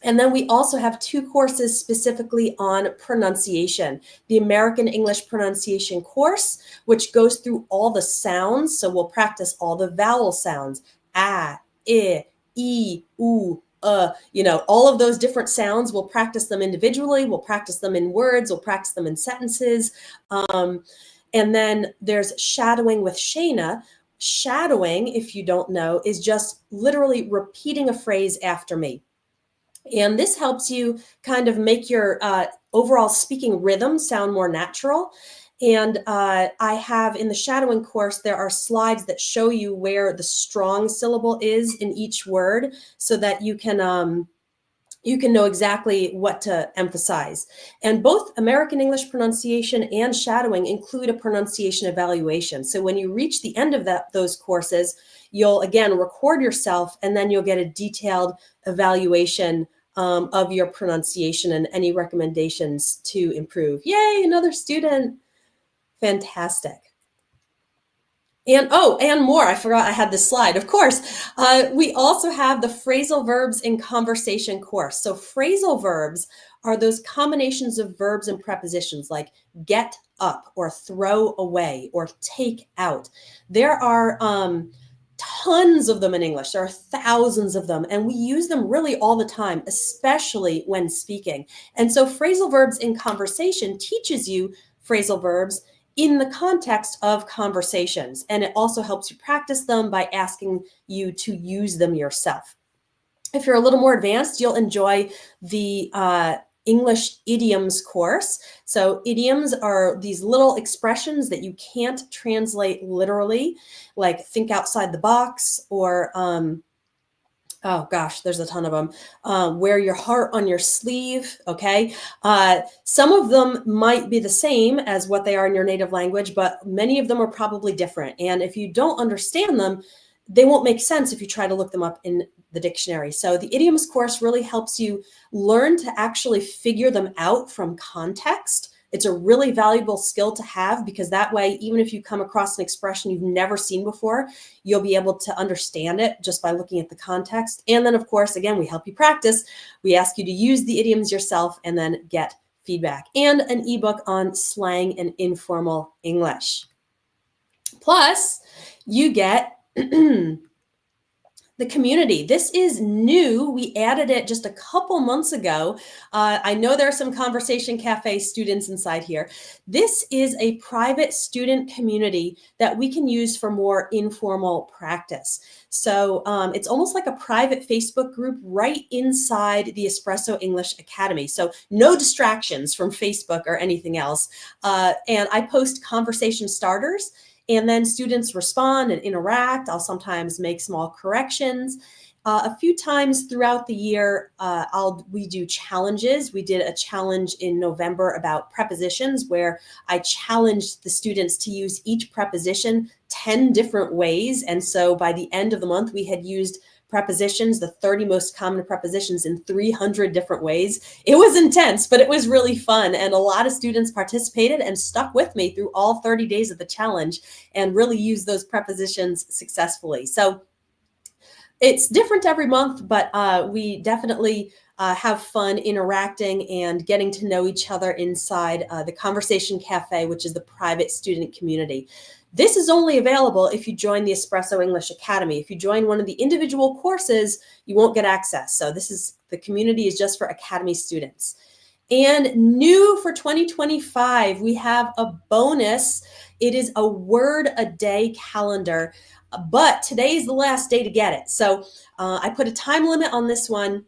And then we also have 2 courses specifically on pronunciation. The American English Pronunciation course, which goes through all the sounds. So we'll practice all the vowel sounds, ah, I, E, U, all of those different sounds. We'll practice them individually. We'll practice them in words. We'll practice them in sentences. And then there's shadowing with Shayna. Shadowing, if you don't know, is just literally repeating a phrase after me. And this helps you kind of make your overall speaking rhythm sound more natural. And I have in the shadowing course, there are slides that show you where the strong syllable is in each word so that you can you can know exactly what to emphasize. And both American English pronunciation and shadowing include a pronunciation evaluation. So when you reach the end of those courses, you'll again record yourself, and then you'll get a detailed evaluation of your pronunciation and any recommendations to improve. Yay, another student. Fantastic. And oh, and more. I forgot I had this slide. Of course, we also have the phrasal verbs in conversation course. So phrasal verbs are those combinations of verbs and prepositions like get up or throw away or take out. There are tons of them in English. There are thousands of them, and we use them really all the time, especially when speaking. And so phrasal verbs in conversation teaches you phrasal verbs in the context of conversations. And it also helps you practice them by asking you to use them yourself. If you're a little more advanced, you'll enjoy the English idioms course. So idioms are these little expressions that you can't translate literally, like think outside the box, or oh gosh, there's a ton of them. Wear your heart on your sleeve, okay? Some of them might be the same as what they are in your native language, but many of them are probably different. And if you don't understand them, they won't make sense if you try to look them up in the dictionary. So the idioms course really helps you learn to actually figure them out from context. It's a really valuable skill to have, because that way, even if you come across an expression you've never seen before, you'll be able to understand it just by looking at the context. And then, of course, again, we help you practice. We ask you to use the idioms yourself and then get feedback, and an ebook on slang and informal English. Plus, you get the community. This is new. We added it just a couple months ago. I know there are some Conversation Cafe students inside here. This is a private student community that we can use for more informal practice. So it's almost like a private Facebook group right inside the Espresso English Academy. So no distractions from Facebook or anything else. And I post conversation starters, and then students respond and interact. I'll sometimes make small corrections. A few times throughout the year, we do challenges. We did a challenge in November about prepositions, where I challenged the students to use each preposition 10 different ways. And so by the end of the month, we had used prepositions, the 30 most common prepositions, in 300 different ways. It was intense, but it was really fun. And a lot of students participated and stuck with me through all 30 days of the challenge and really used those prepositions successfully. So it's different every month, but we definitely have fun interacting and getting to know each other inside the Conversation Cafe, which is the private student community. This is only available if you join the Espresso English Academy. If you join one of the individual courses, you won't get access. So the community is just for Academy students. And new for 2025, we have a bonus. It is a word a day calendar, but today is the last day to get it. So I put a time limit on this one.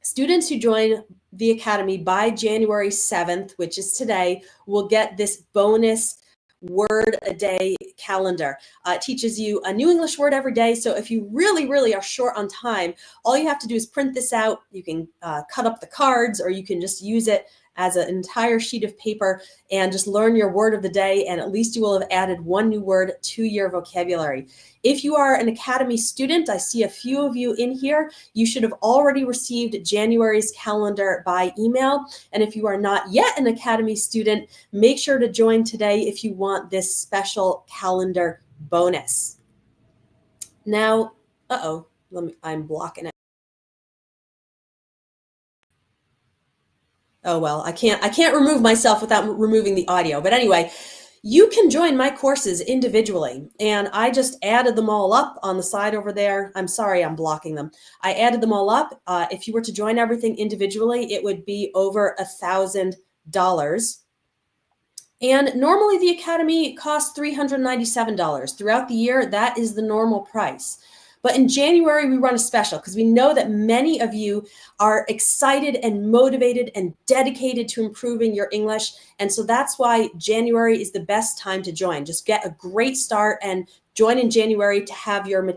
Students who join the Academy by January 7th, which is today, will get this bonus word a day calendar. It teaches you a new English word every day. So if you really, really are short on time, all you have to do is print this out. You can cut up the cards, or you can just use it as an entire sheet of paper and just learn your word of the day. And at least you will have added one new word to your vocabulary. If you are an Academy student, I see a few of you in here, you should have already received January's calendar by email. And if you are not yet an Academy student, make sure to join today if you want this special calendar bonus. Now, I'm blocking it. Oh, well, I can't remove myself without removing the audio. But anyway, you can join my courses individually, and I just added them all up on the side over there. I'm sorry, I'm blocking them. I added them all up. If you were to join everything individually, it would be over $1,000. And normally the Academy costs $397. Throughout the year, that is the normal price. But in January, we run a special because we know that many of you are excited and motivated and dedicated to improving your English. And so that's why January is the best time to join. Just get a great start and join in January to have your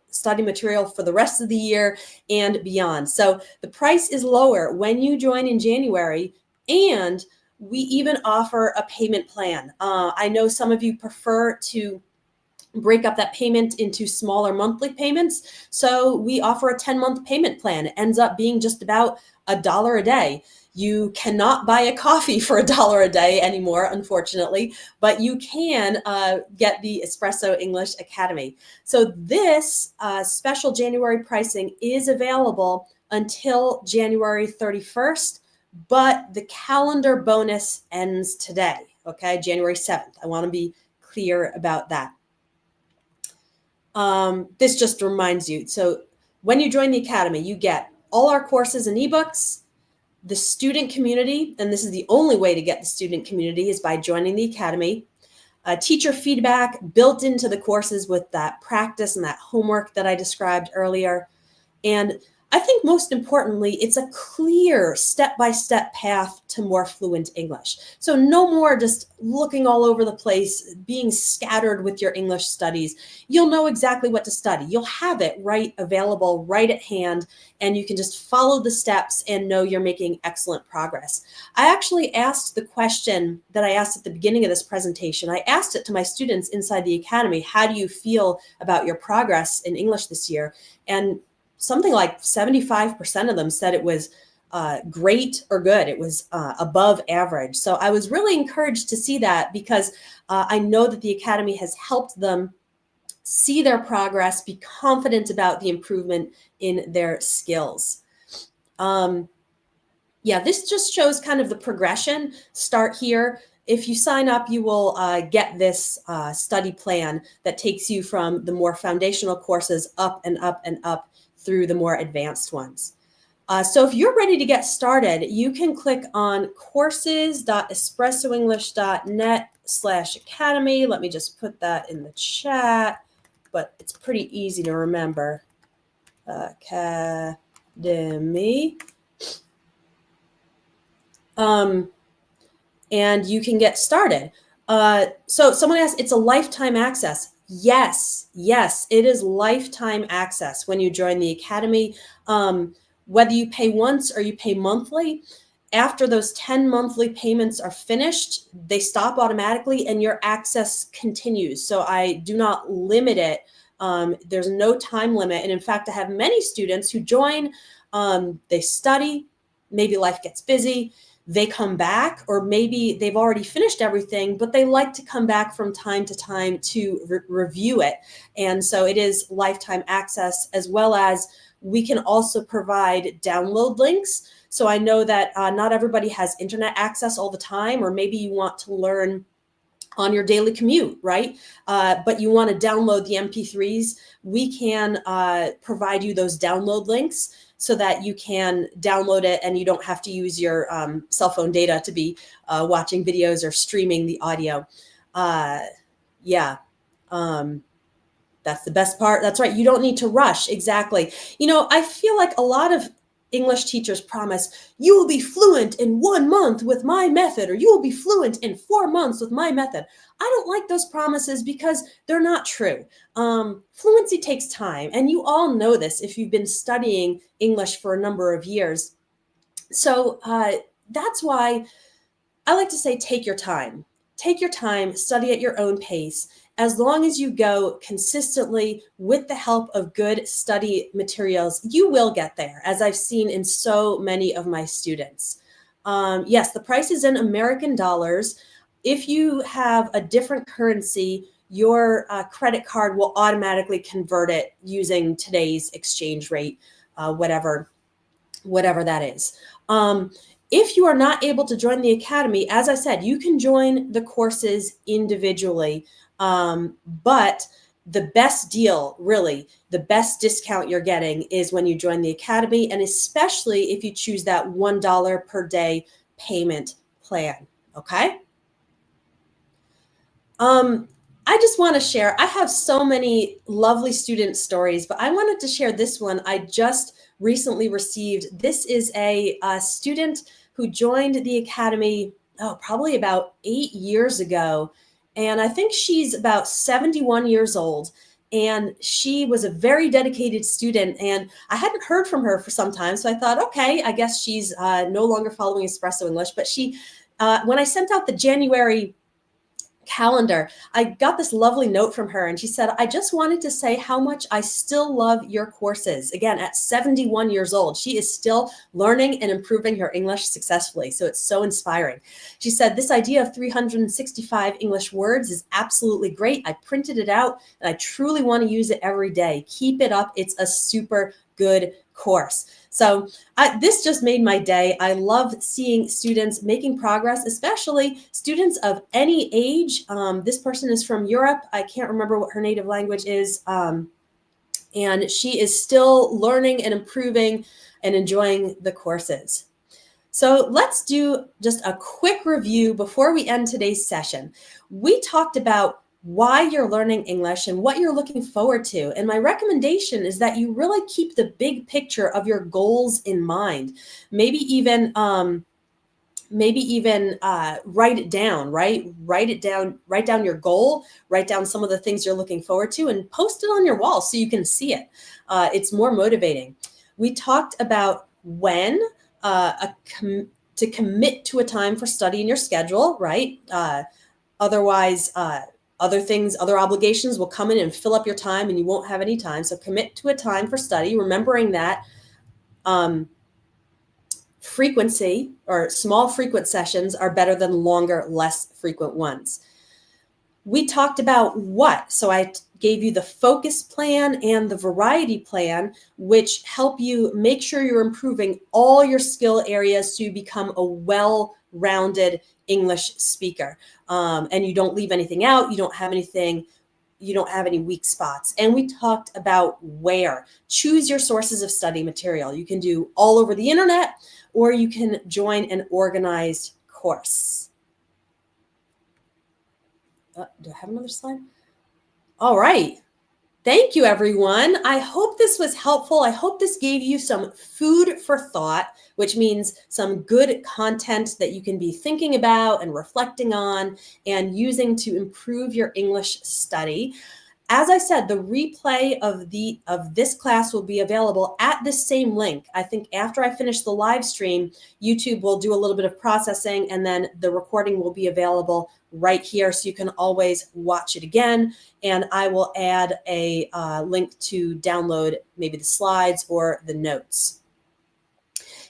study material for the rest of the year and beyond. So the price is lower when you join in January, and we even offer a payment plan. I know some of you prefer to break up that payment into smaller monthly payments. So we offer a 10-month payment plan. It ends up being just about $1 a day. You cannot buy a coffee for $1 a day anymore, unfortunately, but you can get the Espresso English Academy. So this special January pricing is available until January 31st, but the calendar bonus ends today, okay, January 7th. I want to be clear about that. This just reminds you. So when you join the Academy, you get all our courses and ebooks, the student community, and this is the only way to get the student community is by joining the Academy, teacher feedback built into the courses with that practice and that homework that I described earlier. And I think most importantly, it's a clear step-by-step path to more fluent English. So no more just looking all over the place, being scattered with your English studies. You'll know exactly what to study. You'll have it right available, right at hand, and you can just follow the steps and know you're making excellent progress. I actually asked the question that I asked at the beginning of this presentation. I asked it to my students inside the Academy. How do you feel about your progress in English this year? And something like 75% of them said it was great or good. It was above average. So I was really encouraged to see that because I know that the Academy has helped them see their progress, be confident about the improvement in their skills. Yeah, this just shows kind of the progression. Start here. If you sign up, you will get this study plan that takes you from the more foundational courses up and up and up through the more advanced ones. So if you're ready to get started, you can click on courses.espressoenglish.net/academy. Let me just put that in the chat, but it's pretty easy to remember. Academy. And you can get started. So someone asked, it's a lifetime access. Yes, it is lifetime access when you join the Academy. Whether you pay once or you pay monthly, after those 10 monthly payments are finished, they stop automatically and your access continues. So I do not limit it. There's no time limit. And in fact, I have many students who join, they study, maybe life gets busy, they come back, or maybe they've already finished everything, but they like to come back from time to time to review it. And so it is lifetime access, as well as we can also provide download links. So I know that not everybody has internet access all the time, or maybe you want to learn on your daily commute, right? But you want to download the MP3s. We can provide you those download links so that you can download it and you don't have to use your cell phone data to be watching videos or streaming the audio. That's the best part. That's right. You don't need to rush. Exactly. You know, I feel like a lot of English teachers promise you will be fluent in 1 month with my method, or you will be fluent in 4 months with my method. I don't like those promises because they're not true. Fluency takes time, and you all know this if you've been studying English for a number of years. So that's why I like to say, take your time. Take your time, study at your own pace. As long as you go consistently with the help of good study materials, you will get there, as I've seen in so many of my students. Yes, the price is in American dollars. If you have a different currency, your credit card will automatically convert it using today's exchange rate, whatever that is. If you are not able to join the Academy, as I said, you can join the courses individually. But the best deal, really, the best discount you're getting is when you join the Academy, and especially if you choose that $1 per day payment plan, okay? I just want to share, I have so many lovely student stories, but I wanted to share this one I just recently received. This is a student who joined the Academy, probably about 8 years ago. and I think she's about 71 years old. And she was a very dedicated student, and I hadn't heard from her for some time. So I thought, okay, I guess she's no longer following Espresso English. But when I sent out the January calendar, I got this lovely note from her, and she said, I just wanted to say how much I still love your courses. Again, at 71 years old, she is still learning and improving her English successfully. So it's so inspiring. She said, this idea of 365 English words is absolutely great. I printed it out and I truly want to use it every day. Keep it up. It's a super good course. So this just made my day. I love seeing students making progress, especially students of any age. This person is from Europe. I can't remember what her native language is. And she is still learning and improving and enjoying the courses. So let's do just a quick review before we end today's session. We talked about why you're learning English and what you're looking forward to. And my recommendation is that you really keep the big picture of your goals in mind. Maybe even write it down, right? Write down your goal, write down some of the things you're looking forward to, and post it on your wall so you can see it. It's more motivating. We talked about when to commit to a time for study in your schedule, right? Otherwise, other obligations will come in and fill up your time and you won't have any time. So commit to a time for study, remembering that frequency or small frequent sessions are better than longer, less frequent ones. We talked about what, so I gave you the focus plan and the variety plan, which help you make sure you're improving all your skill areas so you become a well-rounded English speaker. And you don't leave anything out. You don't have any weak spots. And we talked about where. Choose your sources of study material. You can do all over the internet, or you can join an organized course. Do I have another slide? All right. Thank you, everyone. I hope this was helpful. I hope this gave you some food for thought, which means some good content that you can be thinking about and reflecting on and using to improve your English study. As I said, the replay of this class will be available at this same link. I think after I finish the live stream, YouTube will do a little bit of processing, and then the recording will be available right here, so you can always watch it again. And I will add a link to download maybe the slides or the notes.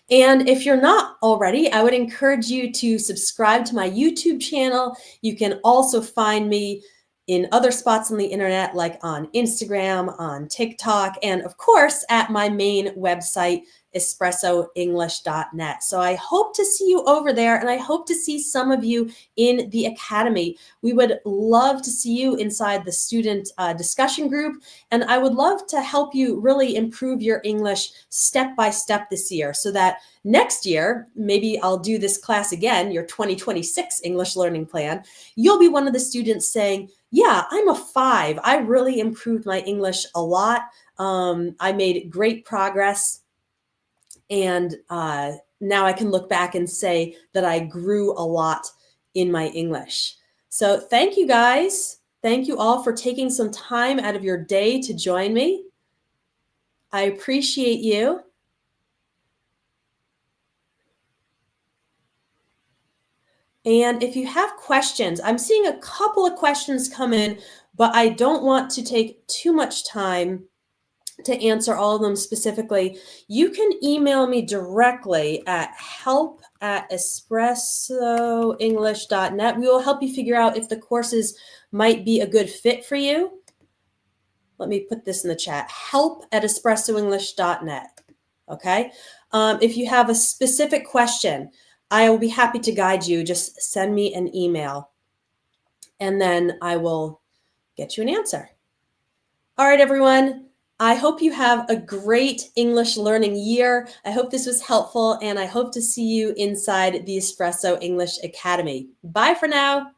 And if you're not already, I would encourage you to subscribe to my YouTube channel. You can also find me in other spots on the internet, like on Instagram, on TikTok, and of course at my main website, espressoenglish.net. So I hope to see you over there, and I hope to see some of you in the Academy. We would love to see you inside the student discussion group, and I would love to help you really improve your English step by step this year, so that next year, maybe I'll do this class again, your 2026 English Learning Plan, you'll be one of the students saying, yeah, I'm a 5. I really improved my English a lot. I made great progress. And now I can look back and say that I grew a lot in my English. So thank you guys. Thank you all for taking some time out of your day to join me. I appreciate you. And if you have questions, I'm seeing a couple of questions come in, but I don't want to take too much time to answer all of them specifically. You can email me directly at help@espressoenglish.net. We will help you figure out if the courses might be a good fit for you. Let me put this in the chat, help@espressoenglish.net. Okay. If you have a specific question, I will be happy to guide you. Just send me an email and then I will get you an answer. All right, everyone. I hope you have a great English learning year. I hope this was helpful, and I hope to see you inside the Espresso English Academy. Bye for now.